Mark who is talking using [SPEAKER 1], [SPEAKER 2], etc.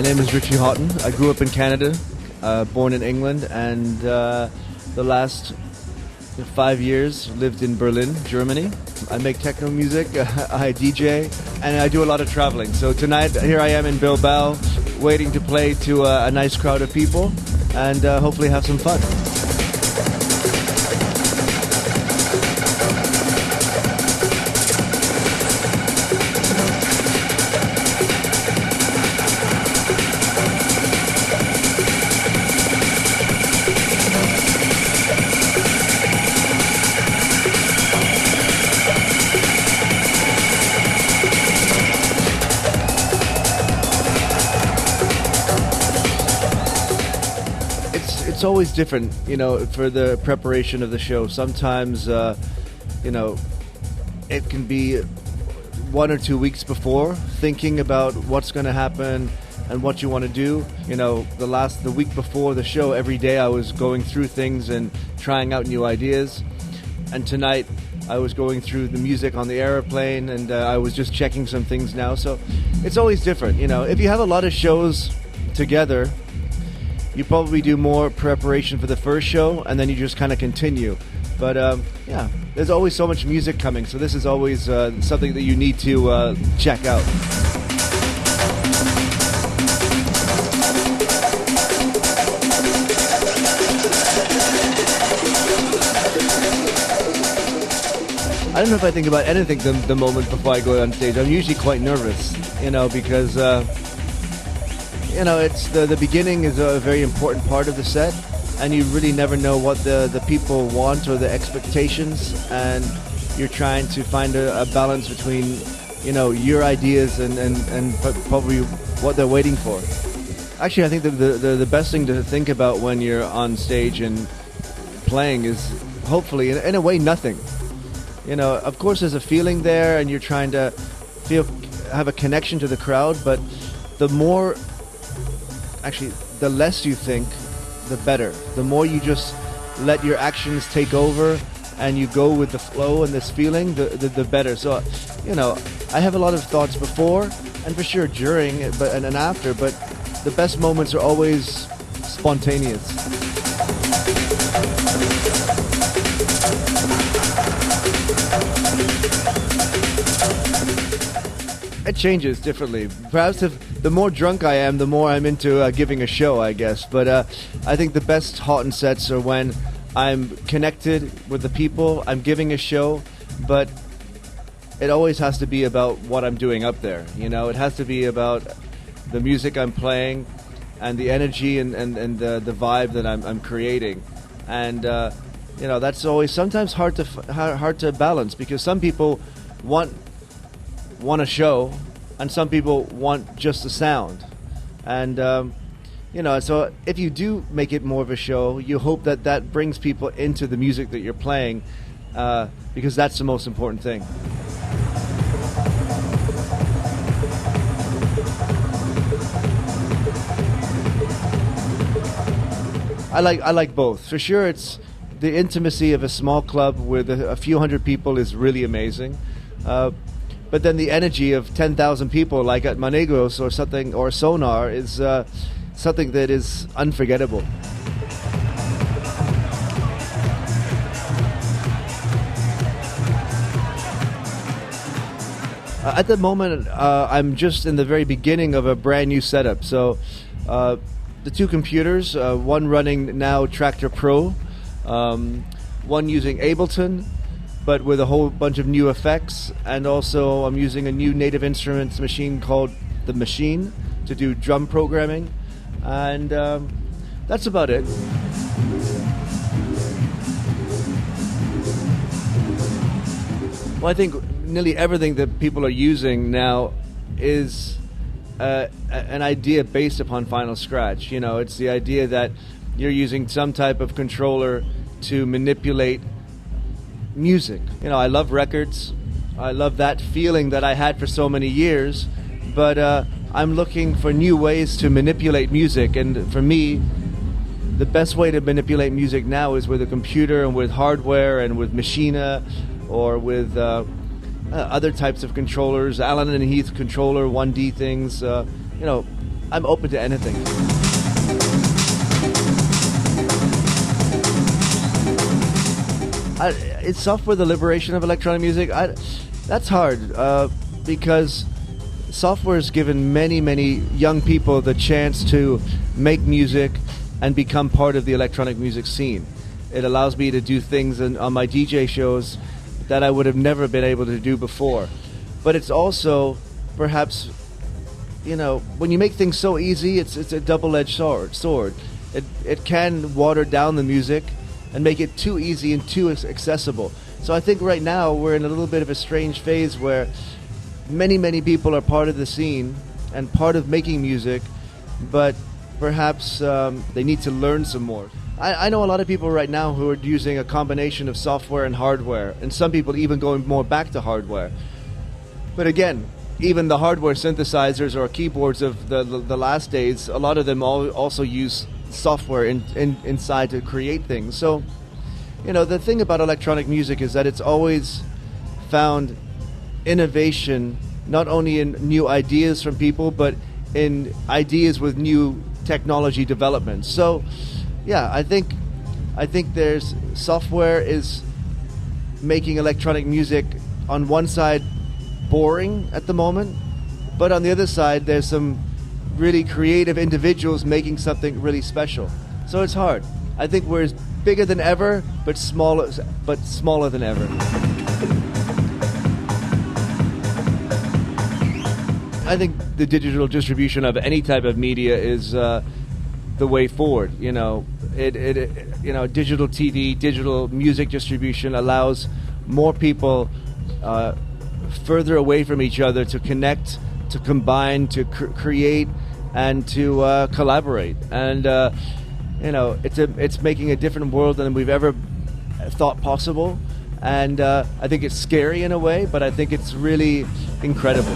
[SPEAKER 1] name is Richie Hawtin. I grew up in Canada, born in England, and the last 5 years lived in Berlin, Germany. I make techno music, I DJ, and I do a lot of traveling. So tonight, here I am in Bilbao, waiting to play to a nice crowd of people, and hopefully have some fun. It's always different, you know, for the preparation of the show. Sometimes, you know, it can be 1 or 2 weeks before, thinking about what's going to happen and what you want to do. You know, the week before the show, every day I was going through things and trying out new ideas. And tonight I was going through the music on the airplane, and I was just checking some things now. So it's always different, you know. If you have a lot of shows together, you probably do more preparation for the first show, and then you just kind of continue. But yeah, there's always so much music coming, so this is always something that you need to check out. I don't know if I think about anything the moment before I go on stage. I'm usually quite nervous, you know, because you know, it's the beginning is a very important part of the set, and you really never know what the people want or the expectations, and you're trying to find a balance between, you know, your ideas and probably what they're waiting for. Actually, I think the best thing to think about when you're on stage and playing is hopefully, in a way, nothing. You know, of course there's a feeling there, and you're trying to have a connection to the crowd, but the less you think, the better. The more you just let your actions take over and you go with the flow and this feeling, the better. So, you know, I have a lot of thoughts before and for sure during and after, but the best moments are always spontaneous. It changes differently. Perhaps the more drunk I am, the more I'm into giving a show, I guess. But I think the best Hawtin sets are when I'm connected with the people, I'm giving a show, but it always has to be about what I'm doing up there. You know, it has to be about the music I'm playing and the energy and the vibe that I'm creating. And, you know, that's always sometimes hard to balance, because some people want a show, and some people want just the sound. And you know, so if you do make it more of a show, you hope that brings people into the music that you're playing, because that's the most important thing. I like both. For sure, it's the intimacy of a small club with a few hundred people is really amazing. But then the energy of 10,000 people, like at Manegros or something, or Sonar, is something that is unforgettable. At the moment, I'm just in the very beginning of a brand new setup. So the two computers, one running now Tractor Pro, one using Ableton, but with a whole bunch of new effects, and also I'm using a new Native Instruments machine called The Machine to do drum programming, and that's about it. Well, I think nearly everything that people are using now is an idea based upon Final Scratch. You know, it's the idea that you're using some type of controller to manipulate music. You know, I love records. I love that feeling that I had for so many years, but I'm looking for new ways to manipulate music, and for me, the best way to manipulate music now is with a computer and with hardware and with Machina or with other types of controllers, Allen and Heath controller, 1D things. You know, I'm open to anything. Is software the liberation of electronic music? That's hard because software has given many young people the chance to make music and become part of the electronic music scene. It allows me to do things on my DJ shows that I would have never been able to do before. But it's also perhaps, you know, when you make things so easy, it's a double-edged sword. It can water down the music and make it too easy and too accessible. So I think right now we're in a little bit of a strange phase where many people are part of the scene and part of making music, but perhaps they need to learn some more. I know a lot of people right now who are using a combination of software and hardware, and some people even going more back to hardware. But again, even the hardware synthesizers or keyboards of the last days, a lot of them also use software inside to create things. So, you know, the thing about electronic music is that it's always found innovation, not only in new ideas from people, but in ideas with new technology development. So, yeah, I think there's software is making electronic music on one side boring at the moment, but on the other side there's some really creative individuals making something really special. So it's hard. I think we're bigger than ever, but smaller than ever. I think the digital distribution of any type of media is the way forward. You know, digital TV, digital music distribution allows more people further away from each other to connect, to combine, to create, and to collaborate. And you know, it's making a different world than we've ever thought possible. And I think it's scary in a way, but I think it's really incredible.